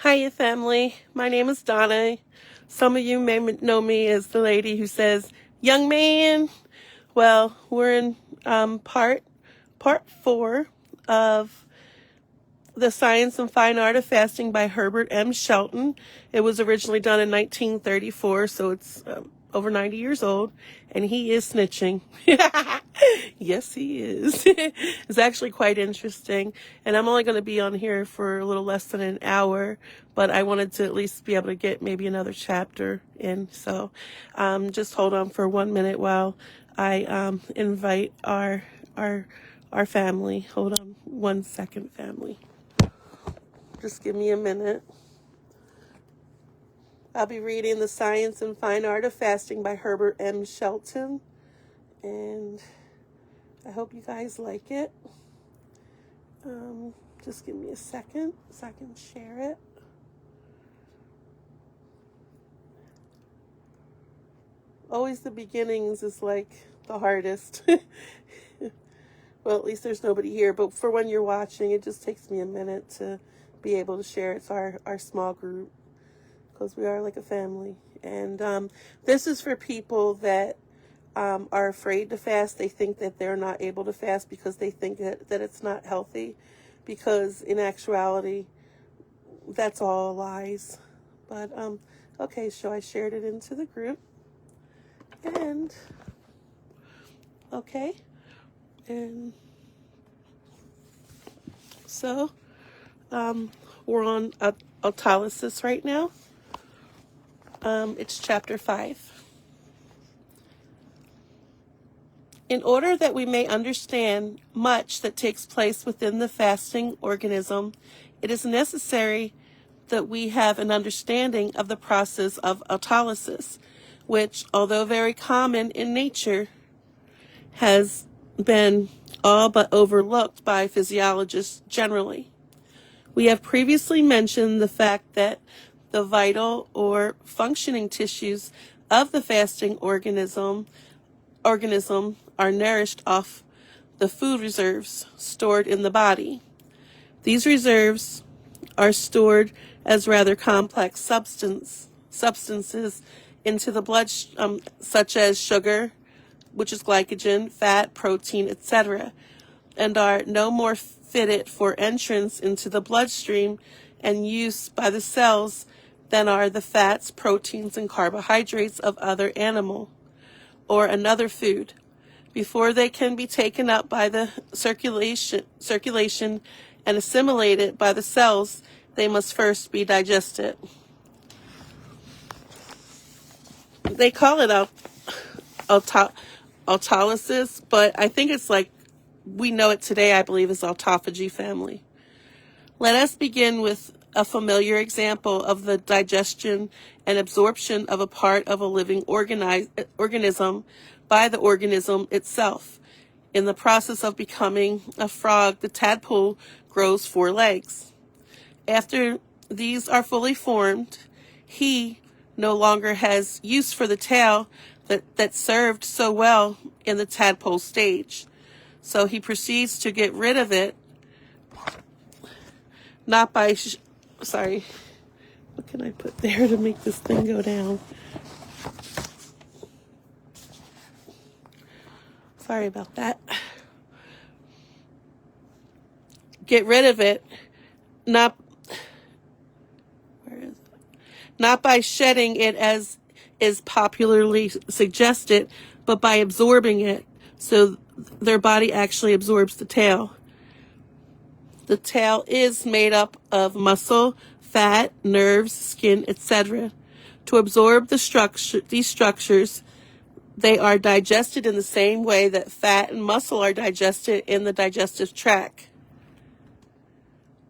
Hiya, family. My name is Donna. Some of you may know me as the lady who says, "Young man." Well, we're in part 4 of The Science and Fine Art of Fasting by Herbert M Shelton. It was originally done in 1934, so it's over 90 years old, and he is snitching. Yes, he is. It's actually quite interesting, and I'm only going to be on here for a little less than an hour, but I wanted to at least be able to get maybe another chapter in. So just hold on for 1 minute while I invite our family. Hold on 1 second, family. Just give me a minute. I'll be reading The Science and Fine Art of Fasting by Herbert M Shelton, and I hope you guys like it. Just give me a second so I can share it. Always the beginnings is like the hardest. Well, at least there's nobody here, but for when you're watching, it just takes me a minute to be able to share. It's our small group, because we are like a family. And this is for people that are afraid to fast. They think that they're not able to fast because they think that it's not healthy, because in actuality, that's all lies. But, okay, so I shared it into the group. And, okay. And so, we're on autolysis right now. It's chapter 5. In order that we may understand much that takes place within the fasting organism, it is necessary that we have an understanding of the process of autolysis, which, although very common in nature, has been all but overlooked by physiologists generally. We have previously mentioned the fact that the vital or functioning tissues of the fasting organism are nourished off the food reserves stored in the body. These reserves are stored as rather complex substances into the blood, such as sugar, which is glycogen, fat, protein, etc., and are no more fitted for entrance into the bloodstream and use by the cells than are the fats, proteins, and carbohydrates of other animal or another food. Before they can be taken up by the circulation and assimilated by the cells, they must first be digested. They call it autolysis, but I think it's like we know it today, I believe, is autophagy, family. Let us begin with a familiar example of the digestion and absorption of a part of a living organism by the organism itself. In the process of becoming a frog, the tadpole grows 4 legs. After these are fully formed, he no longer has use for the tail that served so well in the tadpole stage. So he proceeds to get rid of it, not by, what can I put there to make this thing go down? Sorry about that. Get rid of it, not by shedding it as is popularly suggested, but by absorbing it. So their body actually absorbs the tail. The tail is made up of muscle, fat, nerves, skin, etc. To absorb these structures, they are digested in the same way that fat and muscle are digested in the digestive tract.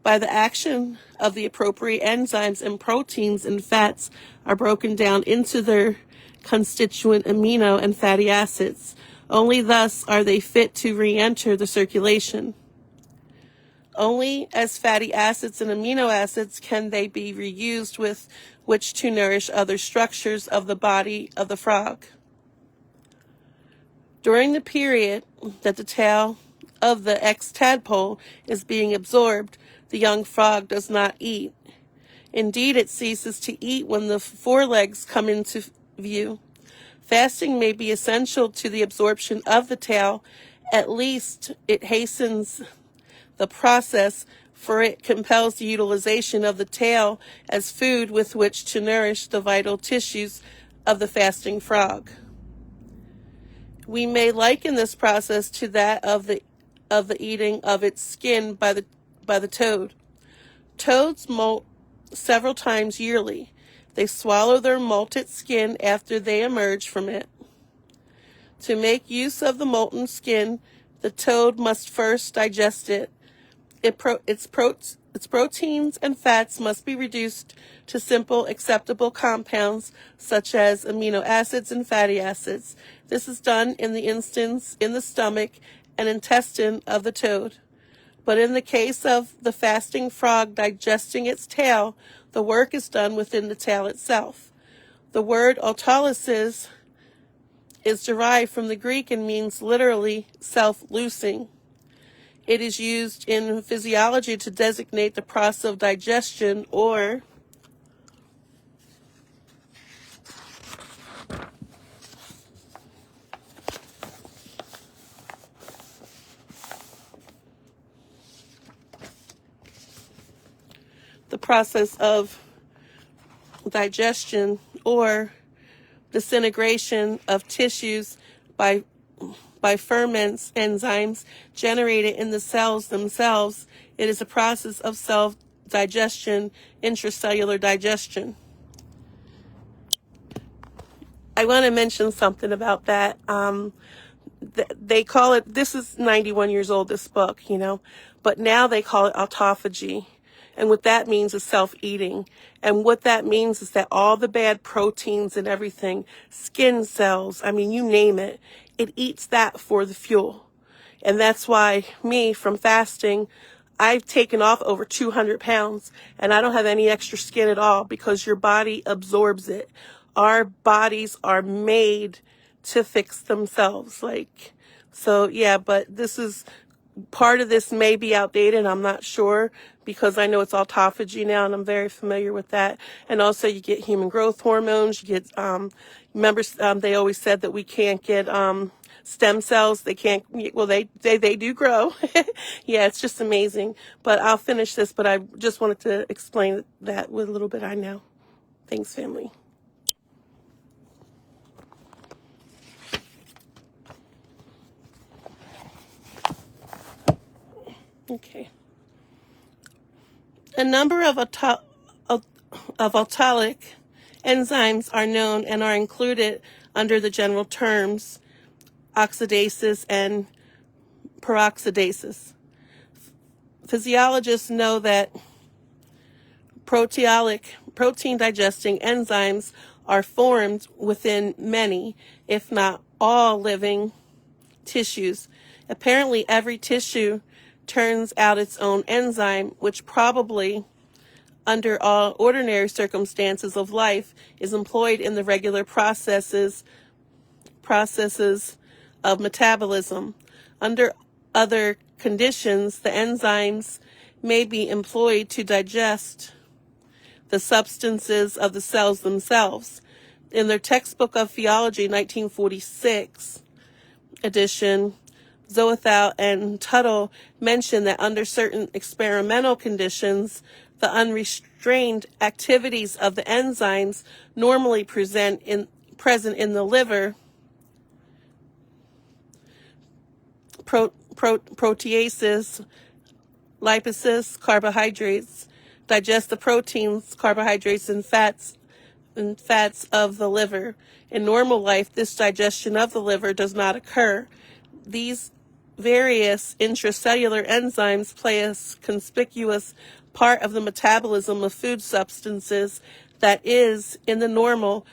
By the action of the appropriate enzymes, and proteins and fats are broken down into their constituent amino and fatty acids. Only thus are they fit to re-enter the circulation. Only as fatty acids and amino acids can they be reused with which to nourish other structures of the body of the frog. During the period that the tail of the ex-tadpole is being absorbed, the young frog does not eat. Indeed, it ceases to eat when the forelegs come into view. Fasting may be essential to the absorption of the tail. At least it hastens the process, for it compels the utilization of the tail as food with which to nourish the vital tissues of the fasting frog. We may liken this process to that of the eating of its skin by the toad. Toads molt several times yearly. They swallow their molted skin after they emerge from it. To make use of the molten skin, the toad must first digest it. Its proteins and fats must be reduced to simple acceptable compounds such as amino acids and fatty acids. This is done in the stomach and intestine of the toad. But in the case of the fasting frog digesting its tail, the work is done within the tail itself. The word autolysis is derived from the Greek and means literally self-loosing. It is used in physiology to designate the process of digestion or the process of digestion or disintegration of tissues by ferments, enzymes generated in the cells themselves. It is a process of self-digestion, intracellular digestion. I want to mention something about that. They call it, this is 91 years old, this book, but now they call it autophagy. And what that means is self-eating. And what that means is that all the bad proteins and everything, skin cells, you name it, it eats that for the fuel. And that's why from fasting, I've taken off over 200 pounds and I don't have any extra skin at all because your body absorbs it. Our bodies are made to fix themselves. But this is, part of this may be outdated. I'm not sure because I know it's autophagy now and I'm very familiar with that. And also you get human growth hormones. You get, they always said that we can't get, stem cells. They can't, they do grow. Yeah, it's just amazing. But I'll finish this, but I just wanted to explain that with a little bit I know. Thanks, family. Okay. A number of autolyc enzymes are known and are included under the general terms oxidases and peroxidases. Physiologists know that protein digesting enzymes are formed within many, if not all, living tissues. Apparently, every tissue turns out its own enzyme, which probably, under all ordinary circumstances of life, is employed in the regular processes of metabolism. Under other conditions, the enzymes may be employed to digest the substances of the cells themselves. In their textbook of Physiology, 1946 edition, Zoethal and Tuttle mentioned that under certain experimental conditions, the unrestrained activities of the enzymes normally present in the liver, proteases, lipases, carbohydrates, digest the proteins, carbohydrates, and fats of the liver. In normal life, this digestion of the liver does not occur. These various intracellular enzymes play a conspicuous part of the metabolism of food substances that is in the normal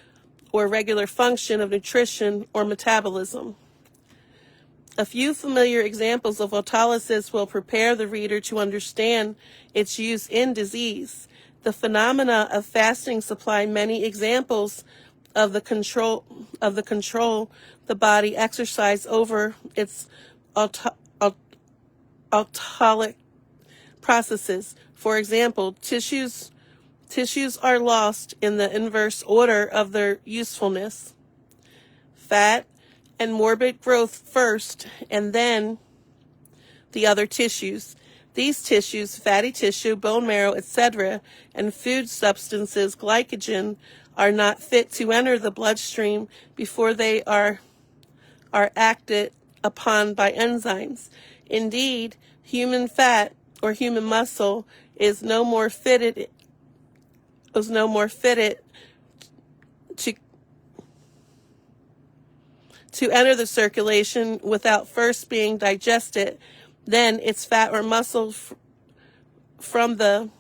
or regular function of nutrition or metabolism. A few familiar examples of autolysis will prepare the reader to understand its use in disease. The phenomena of fasting supply many examples of the control the body exercise over its autolyc processes. For example, tissues Tissues are lost in the inverse order of their usefulness. Fat and morbid growth first, and then the other tissues. These tissues, fatty tissue, bone marrow, etc., and food substances, glycogen, are not fit to enter the bloodstream before they are acted upon by enzymes. Indeed, human fat or human muscle is no more fitted to enter the circulation without first being digested than its fat or muscle from the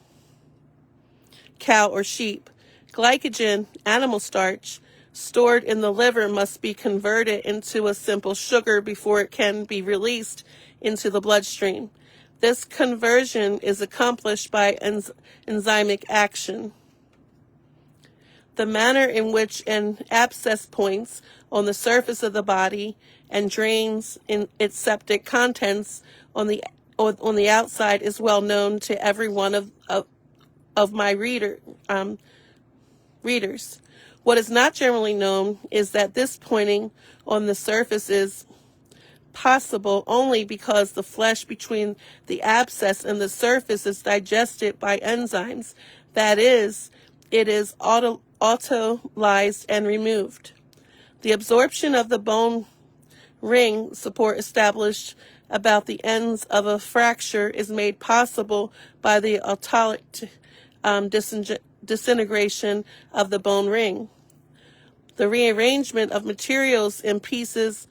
cow or sheep. Glycogen, animal starch, stored in the liver must be converted into a simple sugar before it can be released into the bloodstream. This conversion is accomplished by enzymic action. The manner in which an abscess points on the surface of the body and drains in its septic contents on the outside is well known to every one of my readers. What is not generally known is that this pointing on the surface is possible only because the flesh between the abscess and the surface is digested by enzymes. That is, it is autolyzed and removed. The absorption of the bone ring support established about the ends of a fracture is made possible by the autolytic disintegration of the bone ring. The rearrangement of materials in pieces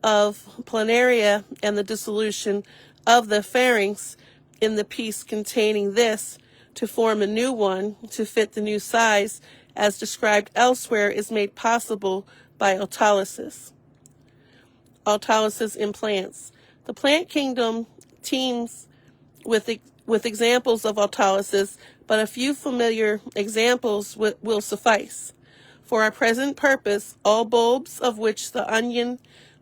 of planaria and the dissolution of the pharynx in the piece containing this to form a new one to fit the new size as described elsewhere is made possible by autolysis. Autolysis in plants. The plant kingdom teems with examples of autolysis, but a few familiar examples will suffice. For our present purpose, all bulbs of which the onion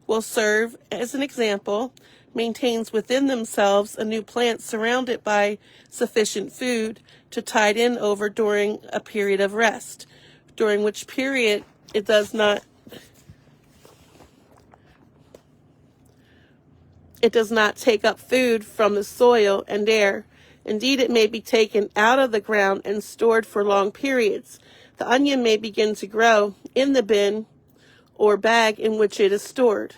will serve as an example maintains within themselves a new plant surrounded by sufficient food to tide in over during a period of rest, during which period it does not take up food from the soil and air. Indeed, it may be taken out of the ground and stored for long periods. The onion may begin to grow in the bin or bag in which it is stored.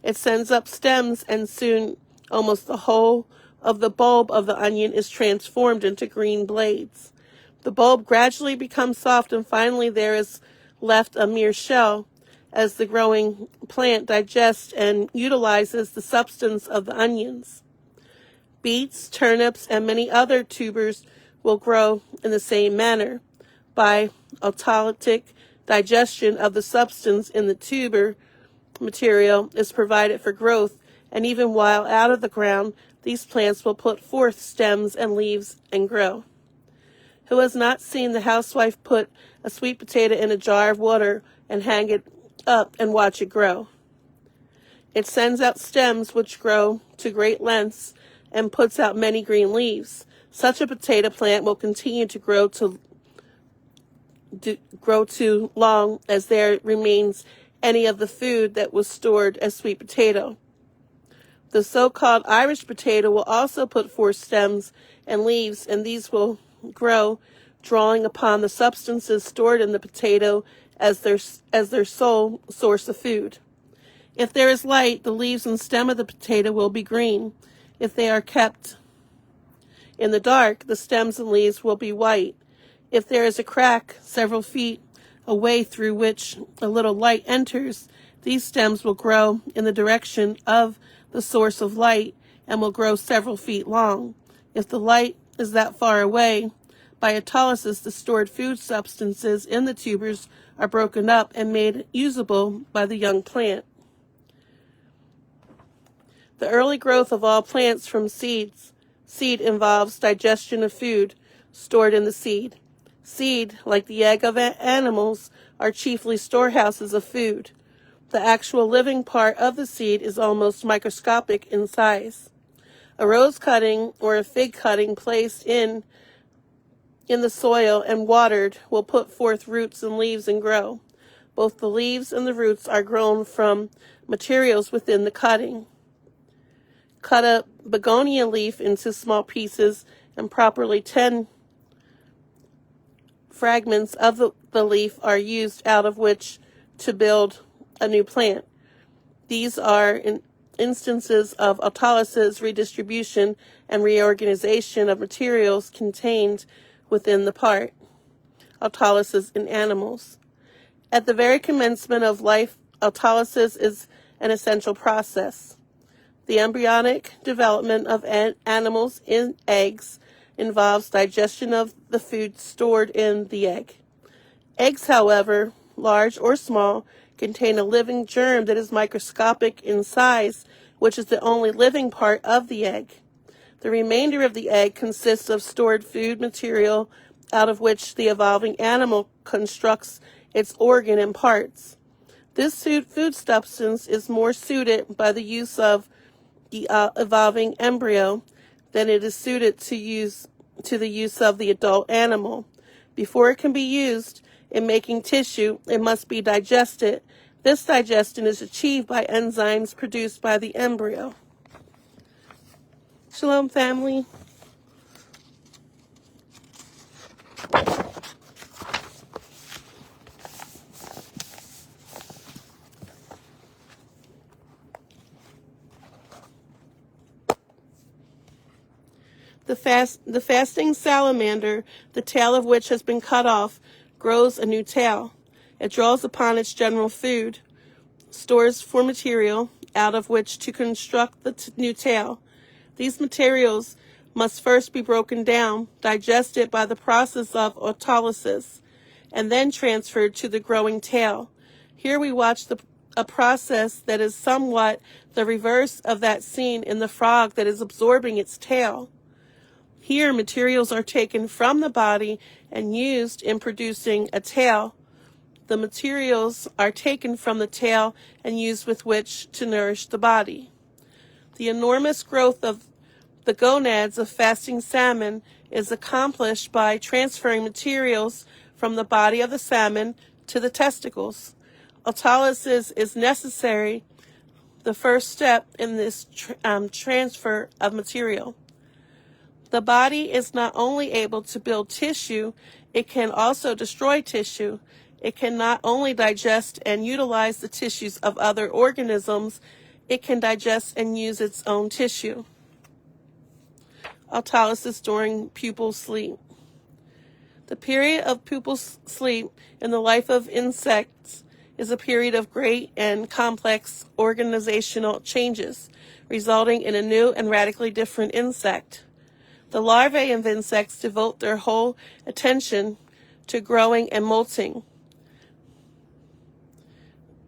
It sends up stems, and soon almost the whole of the bulb of the onion is transformed into green blades. The bulb gradually becomes soft, and finally there is left a mere shell as the growing plant digests and utilizes the substance of the onions. Beets, turnips, and many other tubers will grow in the same manner. By autolytic digestion of the substance in the tuber, material is provided for growth, and even while out of the ground, these plants will put forth stems and leaves and grow. Who has not seen the housewife put a sweet potato in a jar of water and hang it up and watch it grow? It sends out stems which grow to great lengths and puts out many green leaves. Such a potato plant will continue to grow too long as there remains any of the food that was stored as sweet potato. The so-called Irish potato will also put forth stems and leaves, and these will grow, drawing upon the substances stored in the potato as their sole source of food. If there is light, the leaves and stem of the potato will be green. If they are kept in the dark, the stems and leaves will be white. If there is a crack several feet away through which a little light enters, these stems will grow in the direction of the source of light and will grow several feet long. If the light is that far away, by autolysis, the stored food substances in the tubers are broken up and made usable by the young plant. The early growth of all plants from seed involves digestion of food stored in the seed. Seed, like the egg of animals, are chiefly storehouses of food. The actual living part of the seed is almost microscopic in size. A rose cutting or a fig cutting placed in in the soil and watered will put forth roots and leaves and grow. Both the leaves and the roots are grown from materials within the cutting. Cut a begonia leaf into small pieces and properly 10 fragments of the leaf are used out of which to build a new plant. These are instances of autolysis, redistribution, and reorganization of materials contained within the part. Autolysis in animals. At the very commencement of life, autolysis is an essential process. The embryonic development of animals in eggs involves digestion of the food stored in the egg. Eggs, however, large or small, contain a living germ that is microscopic in size, which is the only living part of the egg. The remainder of the egg consists of stored food material out of which the evolving animal constructs its organ and parts. This food substance is more suited by the use of the evolving embryo than it is suited to the use of the adult animal. Before it can be used in making tissue, it must be digested. This digestion is achieved by enzymes produced by the embryo. Shalom, family. The fasting salamander, the tail of which has been cut off, grows a new tail. It draws upon its general food, stores for material out of which to construct the new tail. These materials must first be broken down, digested by the process of autolysis, and then transferred to the growing tail. Here we watch a process that is somewhat the reverse of that seen in the frog that is absorbing its tail. Here, materials are taken from the body and used in producing a tail. The materials are taken from the tail and used with which to nourish the body. The enormous growth of the gonads of fasting salmon is accomplished by transferring materials from the body of the salmon to the testicles. Autolysis is necessary, the first step in this transfer of material. The body is not only able to build tissue, it can also destroy tissue. It can not only digest and utilize the tissues of other organisms, it can digest and use its own tissue. Autolysis during pupal sleep. The period of pupal sleep in the life of insects is a period of great and complex organizational changes, resulting in a new and radically different insect. The larvae of insects devote their whole attention to growing and molting.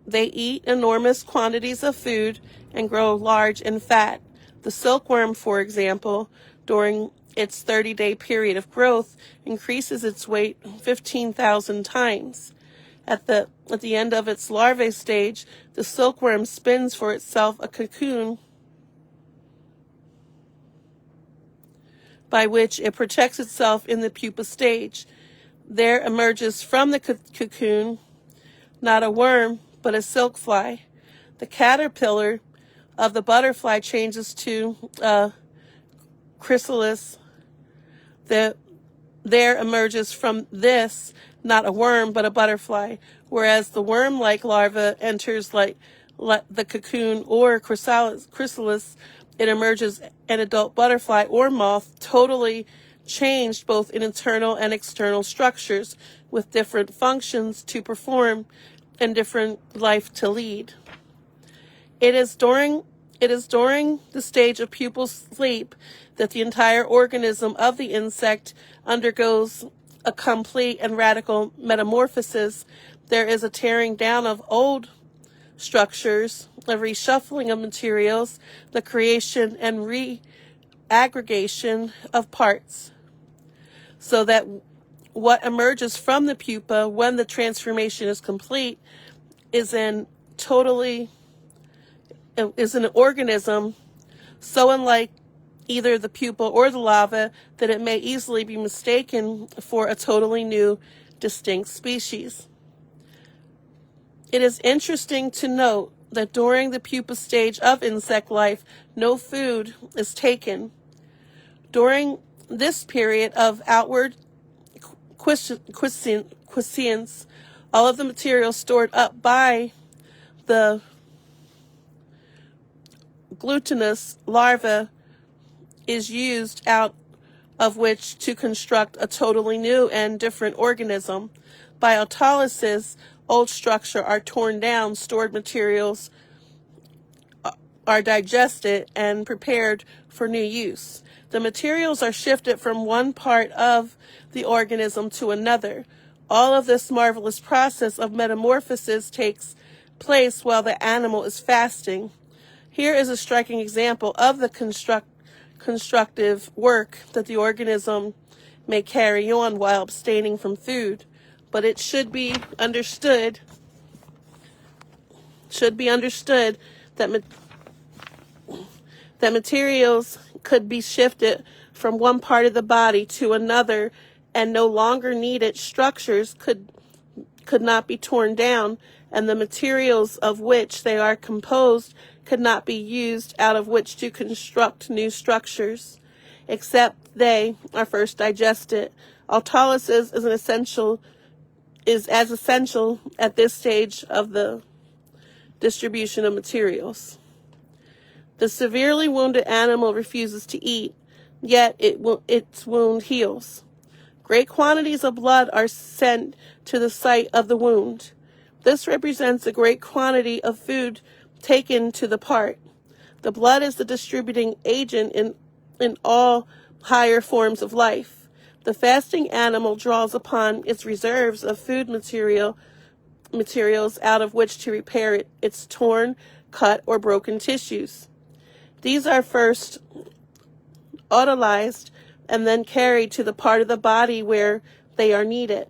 They eat enormous quantities of food and grow large and fat. The silkworm, for example, during its 30-day period of growth, increases its weight 15,000 times. At the end of its larvae stage, the silkworm spins for itself a cocoon by which it protects itself in the pupa stage. There emerges from the cocoon not a worm, but a silk fly. The caterpillar of the butterfly changes to a chrysalis. There emerges from this not a worm, but a butterfly, whereas the worm-like larva enters like the cocoon or chrysalis, it emerges an adult butterfly or moth, totally changed both in internal and external structures, with different functions to perform and different life to lead. It is during the stage of pupal sleep that the entire organism of the insect undergoes a complete and radical metamorphosis. There is a tearing down of old structures, a reshuffling of materials, the creation and re-aggregation of parts, so that what emerges from the pupa when the transformation is complete is an organism so unlike either the pupil or the larva, that it may easily be mistaken for a totally new, distinct species. It is interesting to note that during the pupa stage of insect life, no food is taken. During this period of outward quiescence, all of the material stored up by the glutinous larva is used, out of which to construct a totally new and different organism. By autolysis, old structure are torn down, stored materials are digested and prepared for new use. The materials are shifted from one part of the organism to another. All of this marvelous process of metamorphosis takes place while the animal is fasting. Here is a striking example of the constructive work that the organism may carry on while abstaining from food. But it should be understood that materials could be shifted from one part of the body to another, and no longer needed structures could not be torn down, and the materials of which they are composed could not be used, out of which to construct new structures, except they are first digested. Autolysis is as essential at this stage of the distribution of materials. The severely wounded animal refuses to eat, yet its wound heals. Great quantities of blood are sent to the site of the wound. This represents a great quantity of food taken to the part. The blood is the distributing agent in all higher forms of life. The fasting animal draws upon its reserves of food materials, out of which to repair its torn, cut, or broken tissues. These are first autolyzed and then carried to the part of the body where they are needed.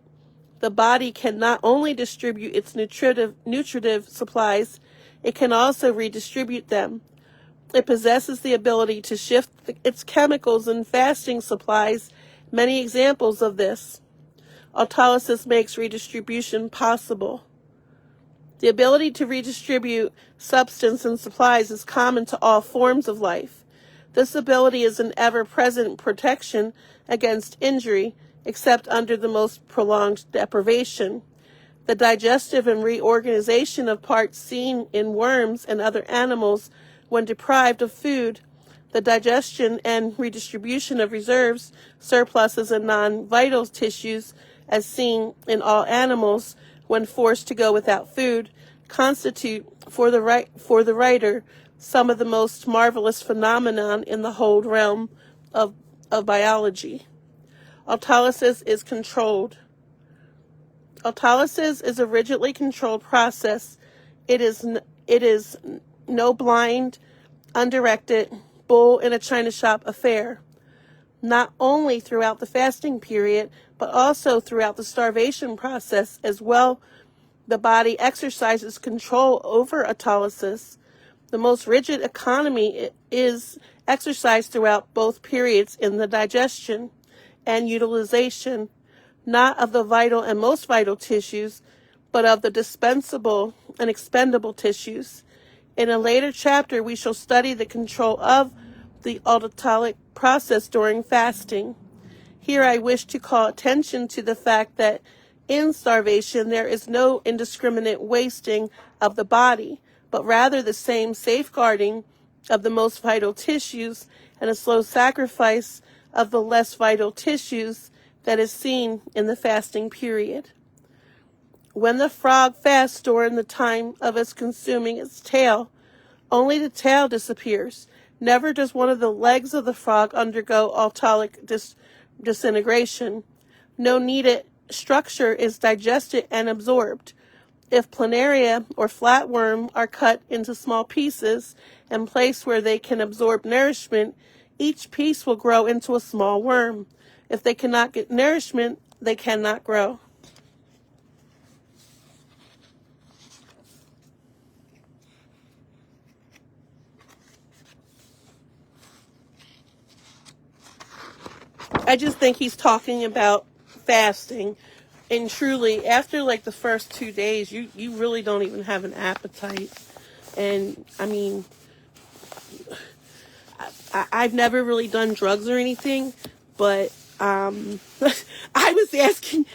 The body can not only distribute its nutritive supplies, it can also redistribute them. It possesses the ability to shift its chemicals and fasting supplies. Many examples of this. Autolysis makes redistribution possible. The ability to redistribute substance and supplies is common to all forms of life. This ability is an ever-present protection against injury, except under the most prolonged deprivation. The digestive and reorganization of parts seen in worms and other animals when deprived of food, the digestion and redistribution of reserves, surpluses, and non-vital tissues, as seen in all animals when forced to go without food, constitute for the writer some of the most marvelous phenomenon in the whole realm of biology. Autolysis is controlled. Autolysis is a rigidly controlled process. It is no blind, undirected, bull in a china shop affair. Not only throughout the fasting period, but also throughout the starvation process as well, the body exercises control over autolysis. The most rigid economy is exercised throughout both periods in the digestion and utilization, not of the vital and most vital tissues, but of the dispensable and expendable tissues. In a later chapter, we shall study the control of the autolytic process during fasting. Here I wish to call attention to the fact that in starvation there is no indiscriminate wasting of the body, but rather the same safeguarding of the most vital tissues and a slow sacrifice of the less vital tissues that is seen in the fasting period. When the frog fasts during the time of its consuming its tail, only the tail disappears. Never does one of the legs of the frog undergo autolytic disintegration. No needed structure is digested and absorbed. If planaria or flatworm are cut into small pieces and placed where they can absorb nourishment, each piece will grow into a small worm. If they cannot get nourishment, they cannot grow. I just think he's talking about fasting. And truly, after like the first 2 days, you really don't even have an appetite. And I mean, I've never really done drugs or anything, but I was asking,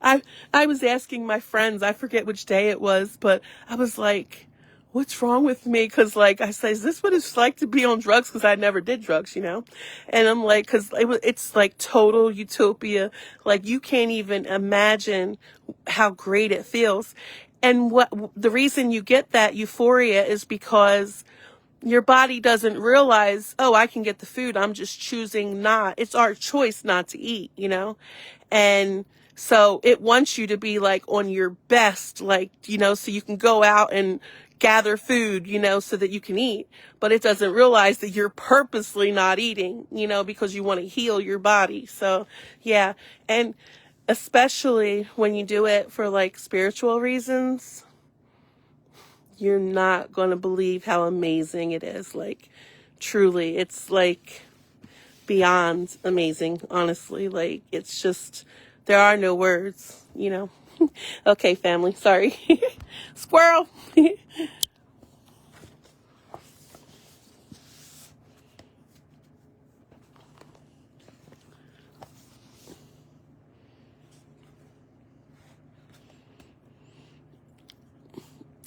I was asking my friends, I forget which day it was, but I was like, what's wrong with me? Because like I say, is this what it's like to be on drugs? Because I never did drugs, you know. And I'm like, because it's like total utopia. Like you can't even imagine how great it feels. And what the reason you get that euphoria is because your body doesn't realize, oh, I can get the food. I'm just choosing not. It's our choice not to eat, you know? And so it wants you to be like on your best, like, you know, so you can go out and gather food, you know, so that you can eat. But it doesn't realize that you're purposely not eating, you know, because you want to heal your body. So, yeah. And especially when you do it for like spiritual reasons, you're not going to believe how amazing it is. Like, truly, it's like beyond amazing, honestly. Like, it's just, there are no words, you know. Okay, family, sorry. Squirrel.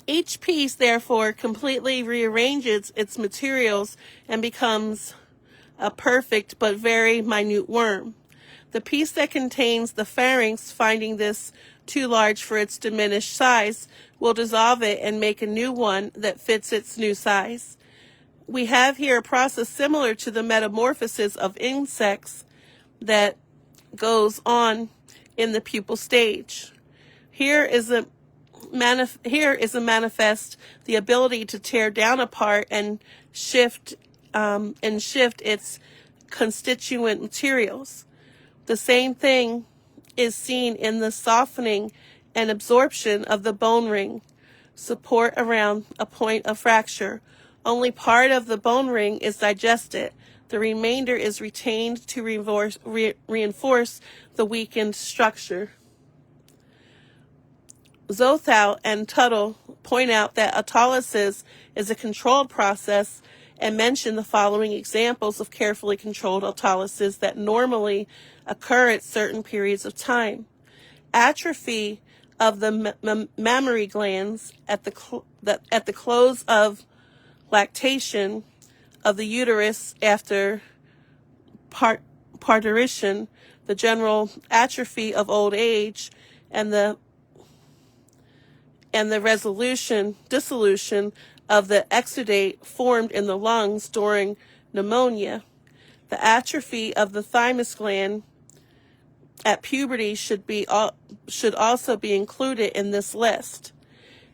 Each piece, therefore, completely rearranges its materials and becomes a perfect but very minute worm. The piece that contains the pharynx, finding this too large for its diminished size, will dissolve it and make a new one that fits its new size. We have here a process similar to the metamorphosis of insects that goes on in the pupal stage. Here is a manifest the ability to tear down a part and shift its constituent materials. The same thing is seen in the softening and absorption of the bone ring, support around a point of fracture. Only part of the bone ring is digested. The remainder is retained to reinforce the weakened structure. Zothau and Tuttle point out that autolysis is a controlled process and mention the following examples of carefully controlled autolysis that normally occur at certain periods of time. Atrophy of the mammary glands at the close of lactation of the uterus after parturition, the general atrophy of old age, and the dissolution of the exudate formed in the lungs during pneumonia. The atrophy of the thymus gland at puberty should also be included in this list.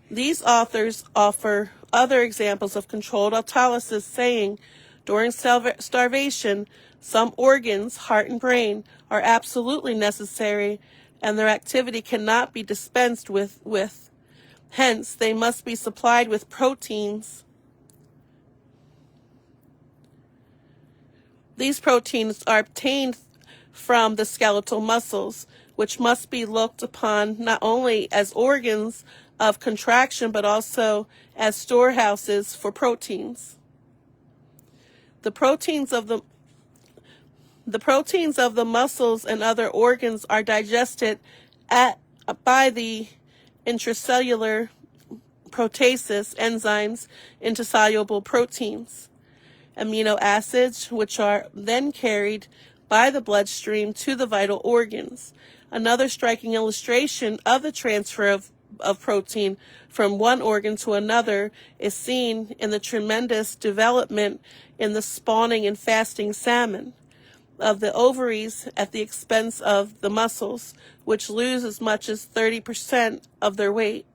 These authors offer other examples of controlled autolysis, saying, during starvation, some organs, heart and brain, are absolutely necessary, and their activity cannot be dispensed with. Hence, they must be supplied with proteins. These proteins are obtained from the skeletal muscles, which must be looked upon not only as organs of contraction, but also as storehouses for proteins. The proteins of the muscles and other organs are digested by the intracellular proteases enzymes into soluble proteins, amino acids, which are then carried by the bloodstream to the vital organs. Another striking illustration of the transfer of protein from one organ to another is seen in the tremendous development in the spawning and fasting salmon of the ovaries at the expense of the muscles, which lose as much as 30% of their weight.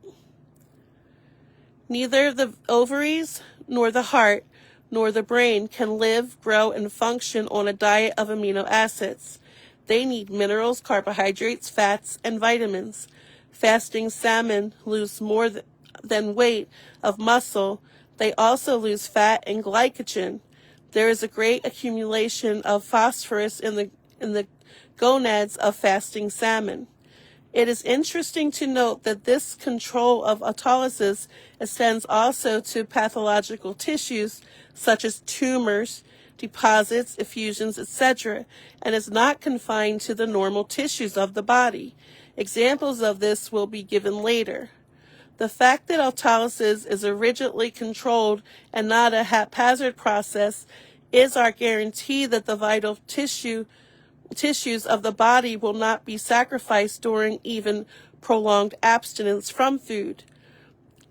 Neither the ovaries, nor the heart, nor the brain can live, grow, and function on a diet of amino acids. They need minerals, carbohydrates, fats, and vitamins. Fasting salmon lose more than weight of muscle. They also lose fat and glycogen. There is a great accumulation of phosphorus in the gonads of fasting salmon. It is interesting to note that this control of autolysis extends also to pathological tissues such as tumors, deposits, effusions, etc., and is not confined to the normal tissues of the body. Examples of this will be given later. The fact that autolysis is a rigidly controlled and not a haphazard process is our guarantee that the vital tissues of the body will not be sacrificed during even prolonged abstinence from food.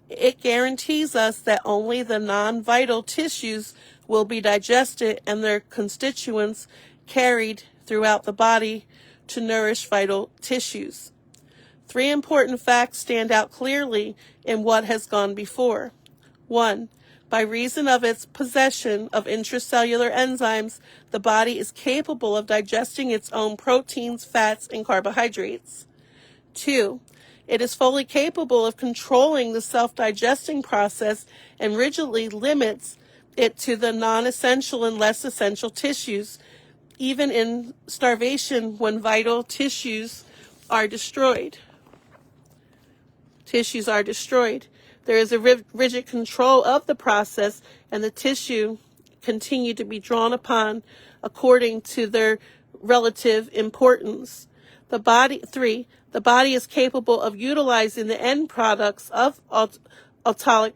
It guarantees us that only the non-vital tissues will be digested and their constituents carried throughout the body to nourish vital tissues. 3 important facts stand out clearly in what has gone before. 1. By reason of its possession of intracellular enzymes, the body is capable of digesting its own proteins, fats, and carbohydrates. 2. It is fully capable of controlling the self-digesting process and rigidly limits it to the non-essential and less essential tissues, even in starvation when vital tissues are destroyed. There is a rigid control of the process, and the tissue continue to be drawn upon according to their relative importance. 3. The body is capable of utilizing the end products of autolytic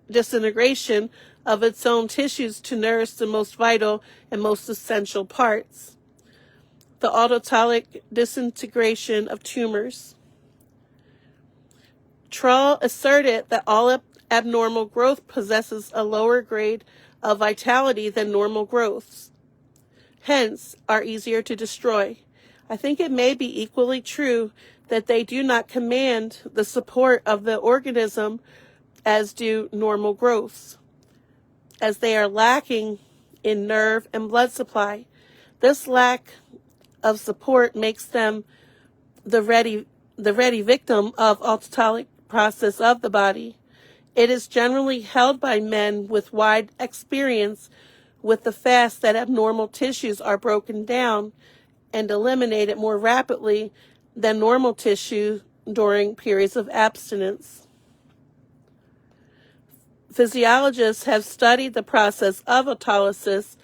disintegration of its own tissues to nourish the most vital and most essential parts. The autolytic disintegration of tumors. Trull asserted that all abnormal growth possesses a lower grade of vitality than normal growths, hence are easier to destroy. I think it may be equally true that they do not command the support of the organism as do normal growths, as they are lacking in nerve and blood supply. This lack of support makes them the ready victim of autolytic process of the body. It is generally held by men with wide experience with the fast that abnormal tissues are broken down and eliminated more rapidly than normal tissue during periods of abstinence. Physiologists have studied the process of autolysis,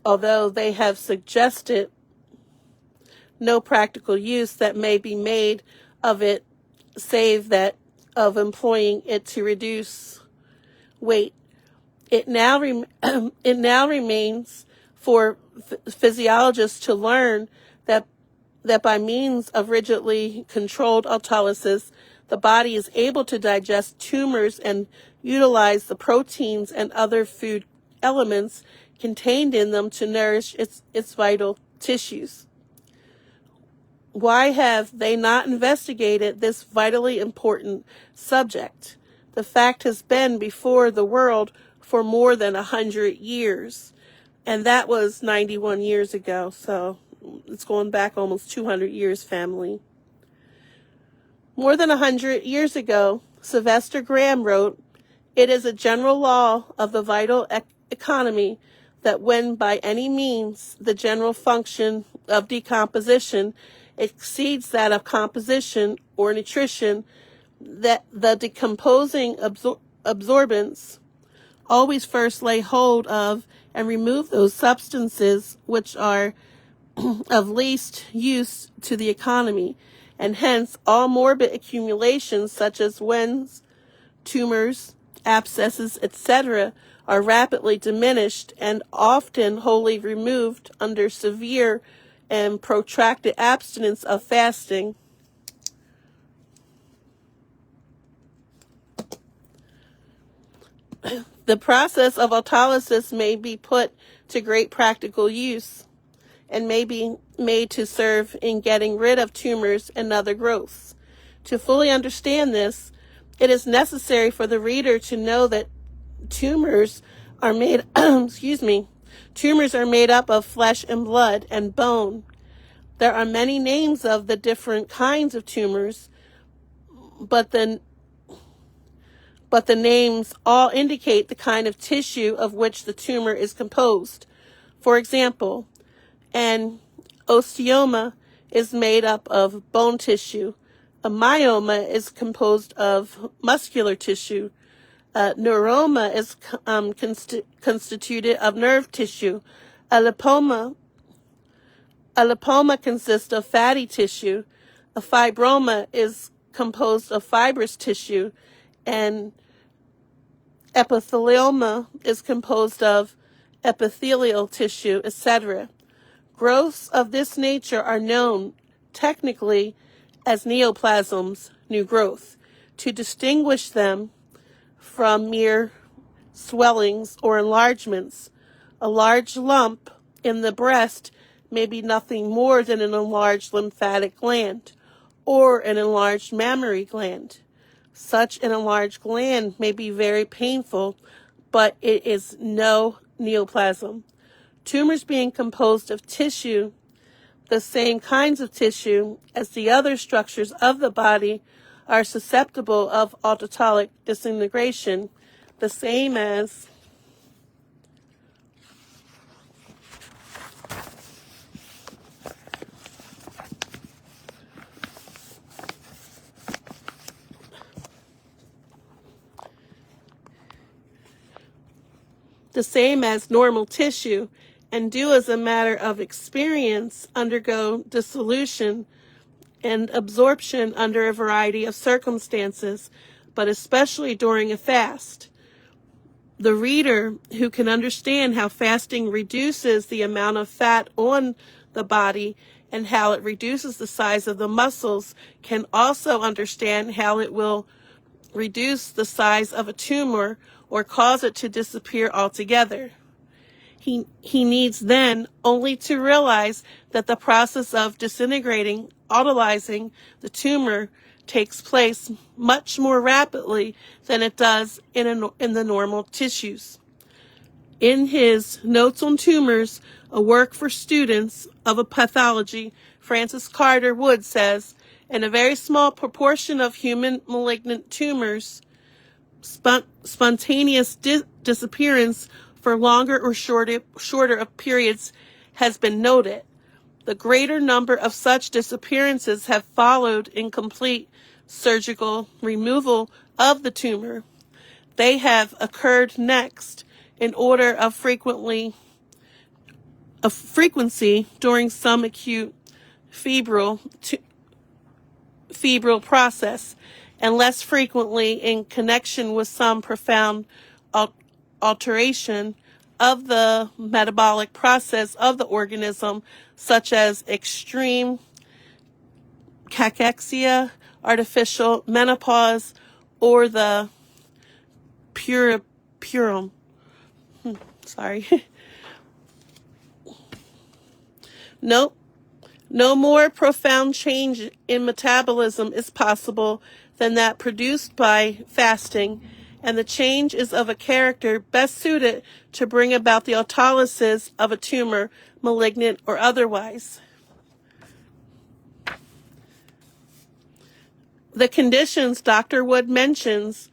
although they have suggested no practical use that may be made of it, save that of employing it to reduce weight. It now remains for physiologists to learn that by means of rigidly controlled autolysis, the body is able to digest tumors and utilize the proteins and other food elements contained in them to nourish its vital tissues. Why have they not investigated this vitally important subject? The fact has been before the world for more than 100 years, and that was 91 years ago, so it's going back almost 200 years, family. More than 100 years ago, Sylvester Graham wrote, "It is a general law of the vital economy that when by any means the general function of decomposition exceeds that of composition or nutrition, that the decomposing absorbents always first lay hold of and remove those substances which are of least use to the economy, and hence all morbid accumulations such as wens, tumors, abscesses, etc., are rapidly diminished and often wholly removed under severe and protracted abstinence of fasting." The process of autolysis may be put to great practical use and may be made to serve in getting rid of tumors and other growths. To fully understand this, it is necessary for the reader to know that tumors are made tumors are made up of flesh and blood and bone. There are many names of the different kinds of tumors, but but the names all indicate the kind of tissue of which the tumor is composed. For example, an osteoma is made up of bone tissue. A myoma is composed of muscular tissue. A neuroma is constituted of nerve tissue. A lipoma consists of fatty tissue. A fibroma is composed of fibrous tissue. And epithelioma is composed of epithelial tissue, etc. Growths of this nature are known technically as neoplasms, new growth. To distinguish them from mere swellings or enlargements, a large lump in the breast may be nothing more than an enlarged lymphatic gland or an enlarged mammary gland. Such an enlarged gland may be very painful, but it is no neoplasm. Tumors being composed of tissue, the same kinds of tissue as the other structures of the body, are susceptible of autotolic disintegration, the same as normal tissue, and do, as a matter of experience, undergo dissolution and absorption under a variety of circumstances, but especially during a fast. The reader who can understand how fasting reduces the amount of fat on the body and how it reduces the size of the muscles can also understand how it will reduce the size of a tumor or cause it to disappear altogether. He needs then only to realize that the process of disintegrating, autolyzing the tumor takes place much more rapidly than it does in the normal tissues. In his Notes on Tumors, a work for students of a pathology, Francis Carter Wood says, in a very small proportion of human malignant tumors, spontaneous disappearance for longer or shorter periods has been noted. The greater number of such disappearances have followed incomplete surgical removal of the tumor. They have occurred next in order of frequency during some acute febrile process, and less frequently in connection with some profound alteration of the metabolic process of the organism, such as extreme cachexia, artificial menopause, or the puerperum. No more profound change in metabolism is possible than that produced by fasting, and the change is of a character best suited to bring about the autolysis of a tumor, malignant or otherwise. The conditions Dr. Wood mentions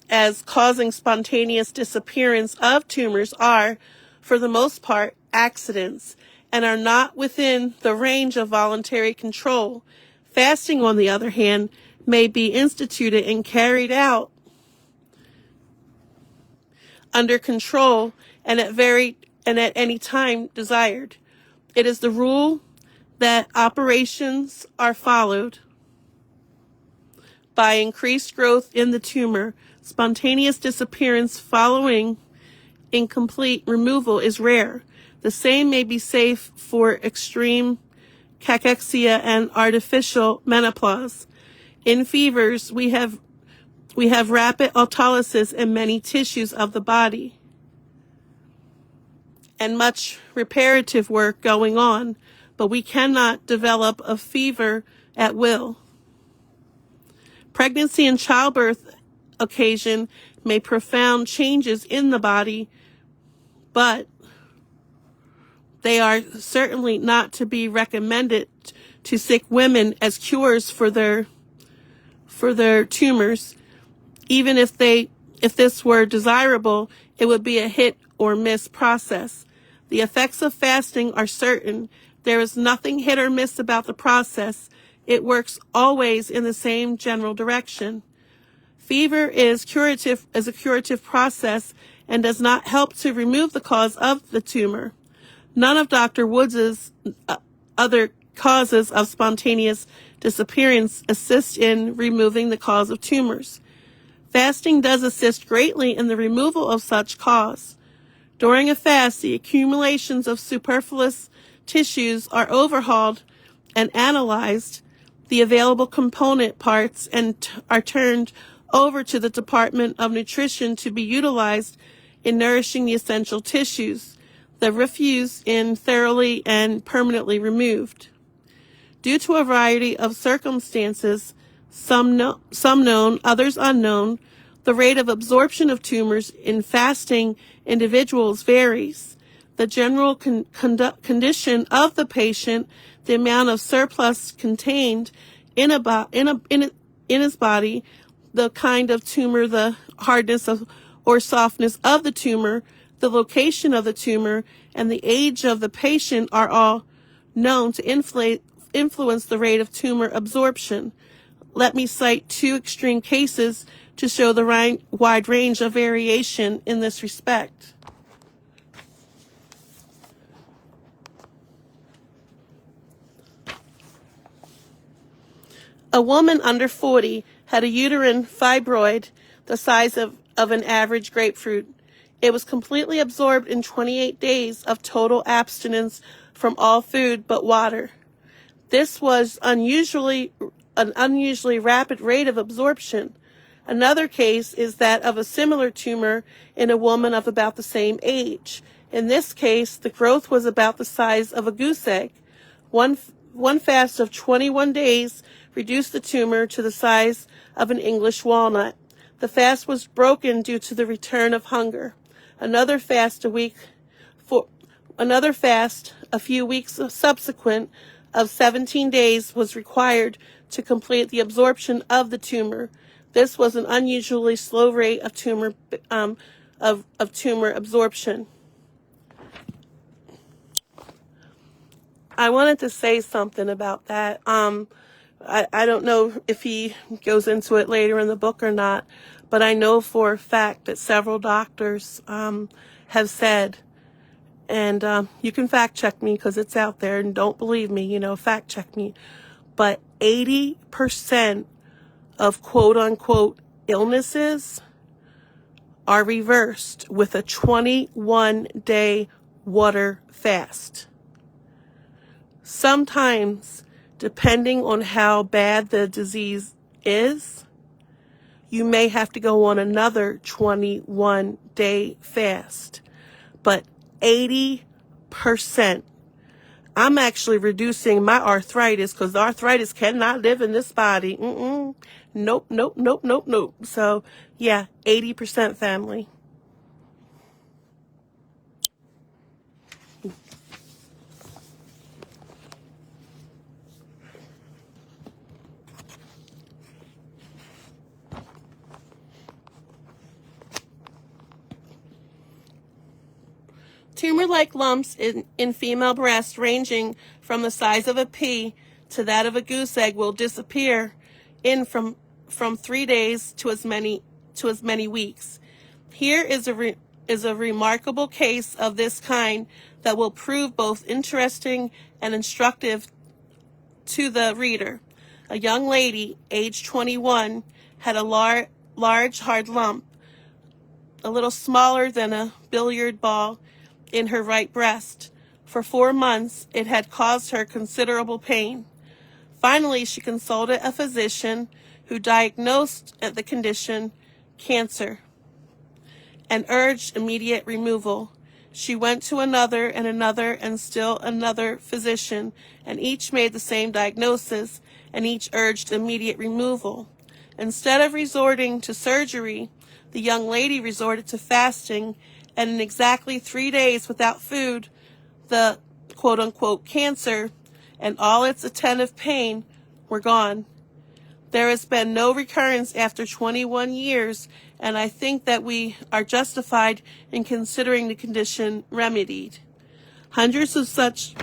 as causing spontaneous disappearance of tumors are, for the most part, accidents, and are not within the range of voluntary control. Fasting, on the other hand, may be instituted and carried out under control and at any time desired. It is the rule that operations are followed by increased growth in the tumor. Spontaneous disappearance following incomplete removal is rare. The same may be safe for extreme cachexia and artificial menopause. In fevers, we have rapid autolysis in many tissues of the body and much reparative work going on, but we cannot develop a fever at will. Pregnancy and childbirth occasion may profound changes in the body, but they are certainly not to be recommended to sick women as cures for their tumors, even if they If this were desirable, it would be a hit or miss process. The effects of fasting are certain. There is nothing hit or miss about the process. It works always in the same general direction. Fever is a curative process and does not help to remove the cause of the tumor. None of Dr. Woods' other causes of spontaneous disappearance assist in removing the cause of tumors. Fasting does assist greatly in the removal of such cause. During a fast, the accumulations of superfluous tissues are overhauled and analyzed. The available component parts are turned over to the Department of Nutrition to be utilized in nourishing the essential tissues. The refuse in thoroughly and permanently removed. Due to a variety of circumstances, some known, others unknown, the rate of absorption of tumors in fasting individuals varies. The general condition of the patient, the amount of surplus contained in his body, the kind of tumor, the hardness or softness of the tumor, the location of the tumor, and the age of the patient are all known to influence the rate of tumor absorption. Let me cite two extreme cases to show the wide range of variation in this respect. A woman under 40 had a uterine fibroid the size of an average grapefruit. It was completely absorbed in 28 days of total abstinence from all food but water. This was an unusually rapid rate of absorption. Another case is that of a similar tumor in a woman of about the same age. In this case, the growth was about the size of a goose egg. One fast of 21 days reduced the tumor to the size of an English walnut. The fast was broken due to the return of hunger. Another fast a few weeks subsequent of 17 days was required to complete the absorption of the tumor. This was an unusually slow rate of tumor absorption. I wanted to say something about that. I don't know if he goes into it later in the book or not, but I know for a fact that several doctors have said, and you can fact check me because it's out there, and don't believe me, fact check me, but 80% of quote-unquote illnesses are reversed with a 21-day water fast. Sometimes, depending on how bad the disease is, you may have to go on another 21-day fast. But 80%. I'm actually reducing my arthritis because arthritis cannot live in this body. Nope. So, yeah, 80% family. Tumor-like lumps in female breast ranging from the size of a pea to that of a goose egg will disappear in from 3 days to as many weeks. Here is a remarkable case of this kind that will prove both interesting and instructive to the reader. A young lady, age 21, had a large hard lump, a little smaller than a billiard ball, in her right breast. For 4 months, it had caused her considerable pain. Finally, she consulted a physician who diagnosed the condition cancer and urged immediate removal. She went to another and still another physician, and each made the same diagnosis, and each urged immediate removal. Instead of resorting to surgery, the young lady resorted to fasting, and in exactly 3 days without food, the quote-unquote cancer and all its attendant pain were gone. There has been no recurrence after 21 years, and I think that we are justified in considering the condition remedied. Hundreds of such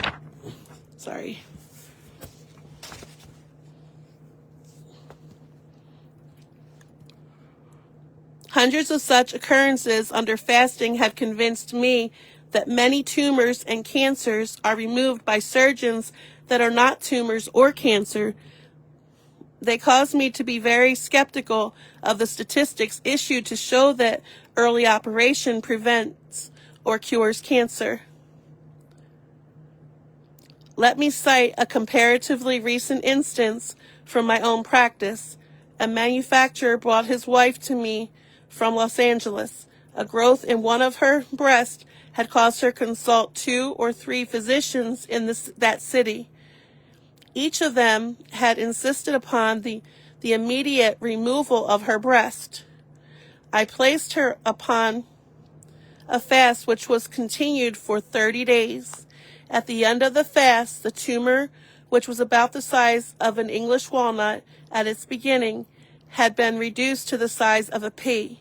occurrences under fasting have convinced me that many tumors and cancers are removed by surgeons that are not tumors or cancer. They cause me to be very skeptical of the statistics issued to show that early operation prevents or cures cancer. Let me cite a comparatively recent instance from my own practice. A manufacturer brought his wife to me from Los Angeles. A growth in one of her breasts had caused her to consult 2 or 3 physicians in that city. Each of them had insisted upon the immediate removal of her breast. I placed her upon a fast which was continued for 30 days. At the end of the fast, the tumor, which was about the size of an English walnut at its beginning, had been reduced to the size of a pea.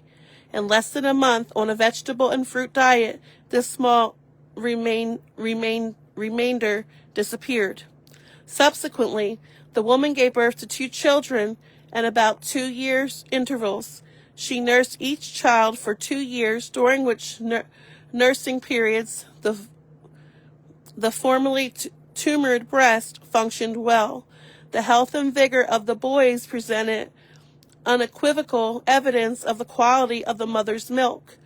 In less than a month, on a vegetable and fruit diet, this small remainder disappeared. Subsequently, the woman gave birth to 2 children at about 2 years intervals. She nursed each child for 2 years, during which nursing periods the formerly tumored breast functioned well. The health and vigor of the boys presented unequivocal evidence of the quality of the mother's milk.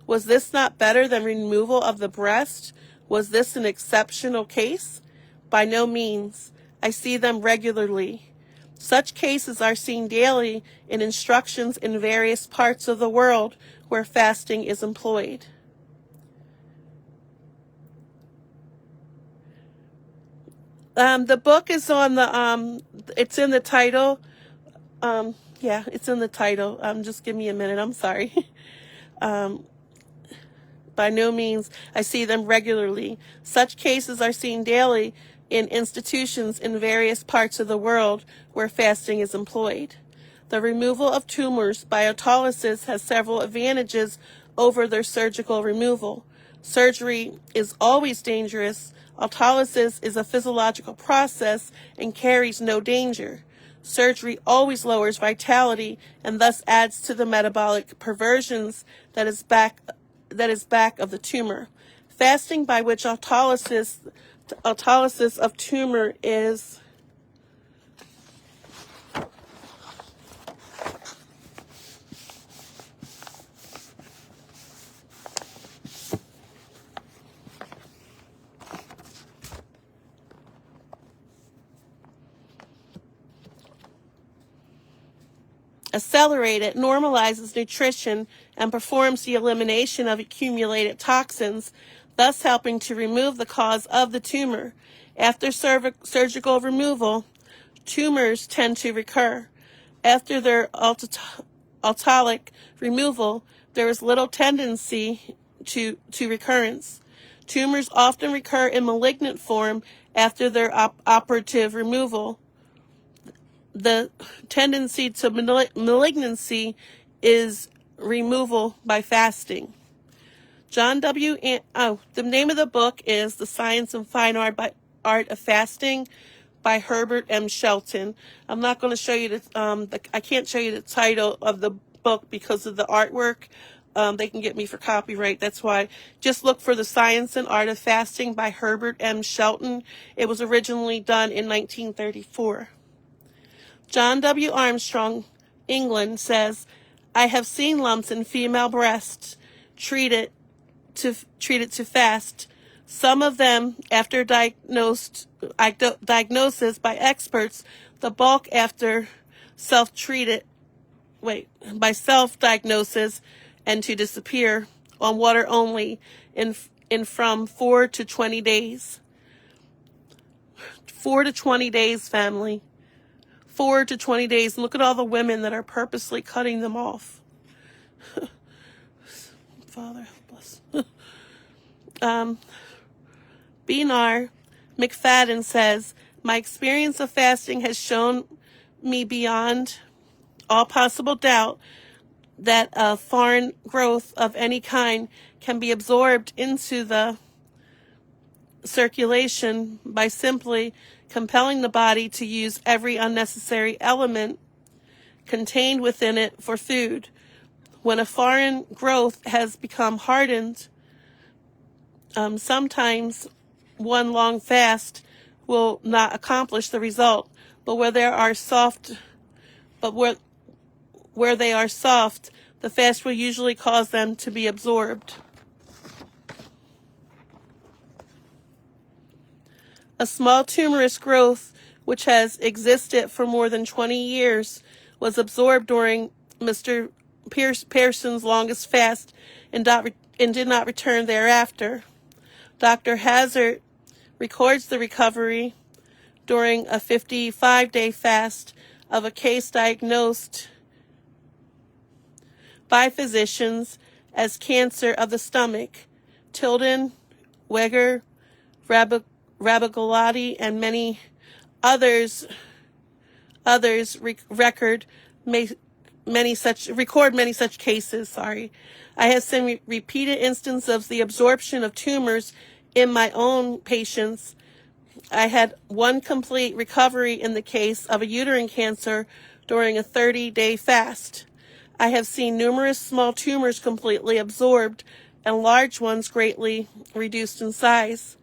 Was this not better than removal of the breast? Was this an exceptional case? By no means. I see them regularly. Such cases are seen daily in instructions in various parts of the world where fasting is employed. The book is on the, it's in the title. Yeah, it's in the title. Just give me a minute. I'm sorry. By no means. I see them regularly. Such cases are seen daily in institutions in various parts of the world where fasting is employed. The removal of tumors by autolysis has several advantages over their surgical removal. Surgery is always dangerous. Autolysis is a physiological process and carries no danger. Surgery always lowers vitality and thus adds to the metabolic perversions that is back of the tumor. Fasting, by which autolysis of tumor is accelerated, normalizes nutrition, and performs the elimination of accumulated toxins, thus helping to remove the cause of the tumor. After surgical removal, tumors tend to recur. After their autolytic removal, there is little tendency to recurrence. Tumors often recur in malignant form after their operative removal. The tendency to malignancy is removal by fasting. The name of the book is The Science and Fine Art of Fasting by Herbert M Shelton. I'm not going to show you I can't show you the title of the book because of the artwork. They can get me for copyright. That's why. Just look for The Science and Art of Fasting by Herbert M Shelton. It was originally done in 1934. John W. Armstrong, England, says, I have seen lumps in female breasts treated to fast. Some of them, after diagnosis by experts, the bulk after by self-diagnosis and to disappear on water only in from 4 to 20 days. 4 to 20 days, family. 4 to 20 days. Look at all the women that are purposely cutting them off. Father, help us. Benar McFadden says, my experience of fasting has shown me beyond all possible doubt that a foreign growth of any kind can be absorbed into the circulation by simply compelling the body to use every unnecessary element contained within it for food. When a foreign growth has become hardened, sometimes one long fast will not accomplish the result, but where they are soft, the fast will usually cause them to be absorbed. A small tumorous growth, which has existed for more than 20 years, was absorbed during Mr. Pearson's longest fast and did not return thereafter. Dr. Hazard records the recovery during a 55-day fast of a case diagnosed by physicians as cancer of the stomach. Tilden, Weger, Rabagolati, and many others record many such cases. I have seen repeated instances of the absorption of tumors in my own patients. I had one complete recovery in the case of a uterine cancer during a 30-day fast. I have seen numerous small tumors completely absorbed and large ones greatly reduced in size.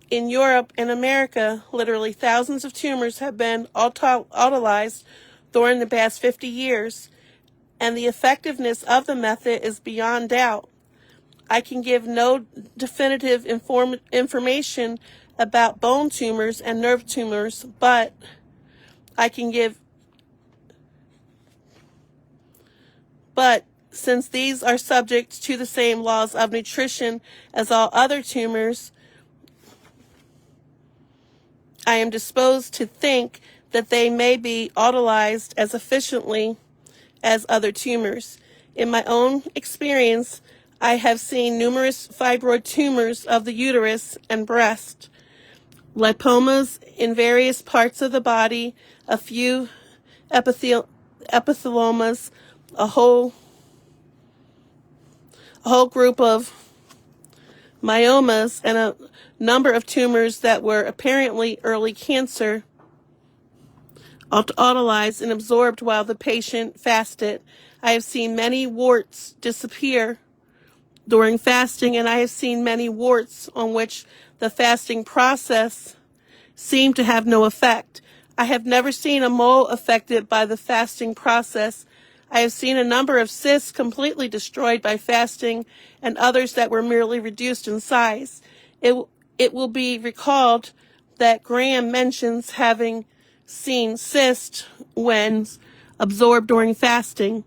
In Europe and America, literally thousands of tumors have been autolyzed during the past 50 years, and the effectiveness of the method is beyond doubt. I can give no definitive information about bone tumors and nerve tumors, but since these are subject to the same laws of nutrition as all other tumors, I am disposed to think that they may be autolyzed as efficiently as other tumors. In my own experience, I have seen numerous fibroid tumors of the uterus and breast, lipomas in various parts of the body, a few epitheliomas, a whole group of myomas, and a number of tumors that were apparently early cancer, autolyzed and absorbed while the patient fasted. I have seen many warts disappear during fasting, and I have seen many warts on which the fasting process seemed to have no effect. I have never seen a mole affected by the fasting process. I have seen a number of cysts completely destroyed by fasting and others that were merely reduced in size. It will be recalled that Graham mentions having seen cysts when absorbed during fasting.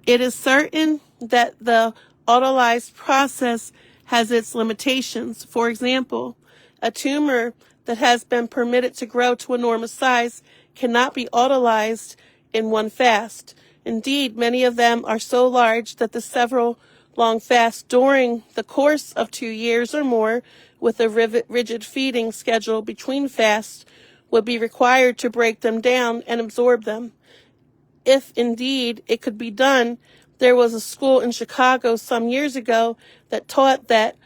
It is certain that the autolyzed process has its limitations. For example, a tumor that has been permitted to grow to enormous size cannot be autolyzed in one fast. Indeed, many of them are so large that the several long fasts during the course of 2 years or more, with a rigid feeding schedule between fasts, would be required to break them down and absorb them. If indeed it could be done, there was a school in Chicago some years ago that taught that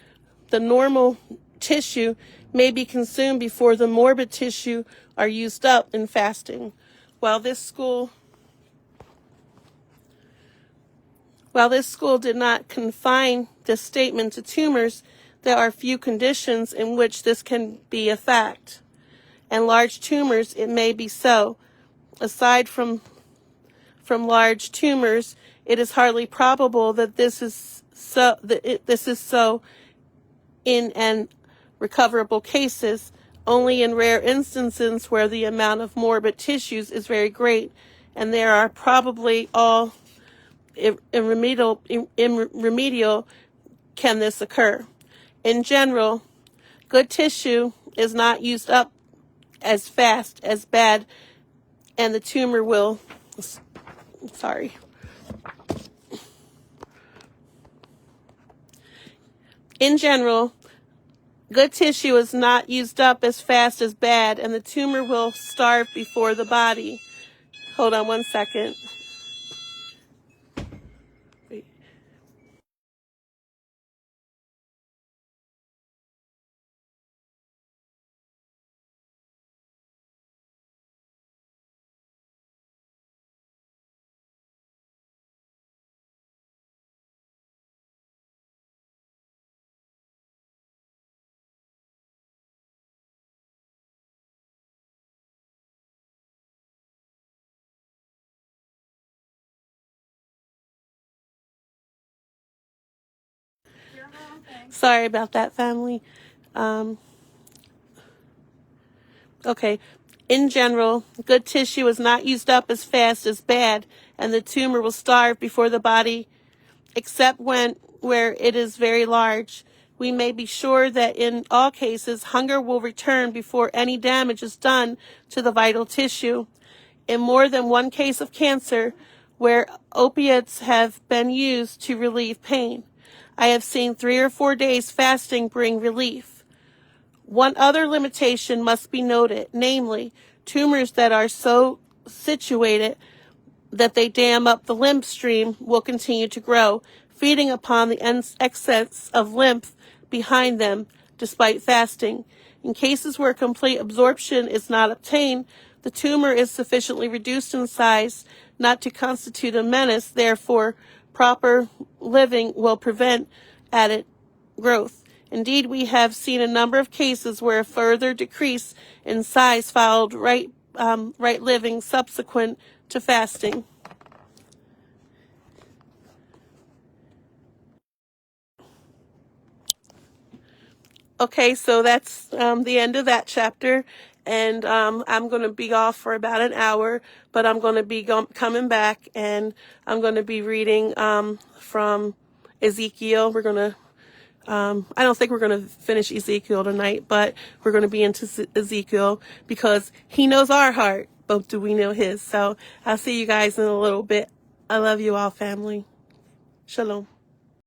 the normal tissue may be consumed before the morbid tissue are used up in fasting. While this school did not confine this statement to tumors, there are few conditions in which this can be a fact. And large tumors, it may be so. Aside from large tumors, it is hardly probable that this is so in an recoverable cases, only in rare instances where the amount of morbid tissues is very great, and there are probably all irremediable can this occur. In general, good tissue is not used up as fast as bad, and the tumor will, In general, good tissue is not used up as fast as bad, and the tumor will starve before the body. Hold on one second. Wait. Sorry about that, family. Um, okay. In general, good tissue is not used up as fast as bad, and the tumor will starve before the body, except where it is very large. We may be sure that in all cases, hunger will return before any damage is done to the vital tissue. In more than one case of cancer, where opiates have been used to relieve pain, I have seen 3 or 4 days fasting bring relief. One other limitation must be noted, namely, tumors that are so situated that they dam up the lymph stream will continue to grow, feeding upon the excess of lymph behind them despite fasting. In cases where complete absorption is not obtained, the tumor is sufficiently reduced in size not to constitute a menace. Therefore, proper living will prevent added growth. Indeed, we have seen a number of cases where a further decrease in size followed right living subsequent to fasting. Okay, so that's the end of that chapter, and I'm going to be off for about an hour, but I'm going to be coming back, and I'm going to be reading from Ezekiel. I don't think we're going to finish Ezekiel tonight, but we're going to be into Ezekiel because he knows our heart, but do we know his? So I'll see you guys in a little bit. I love you all, family. Shalom.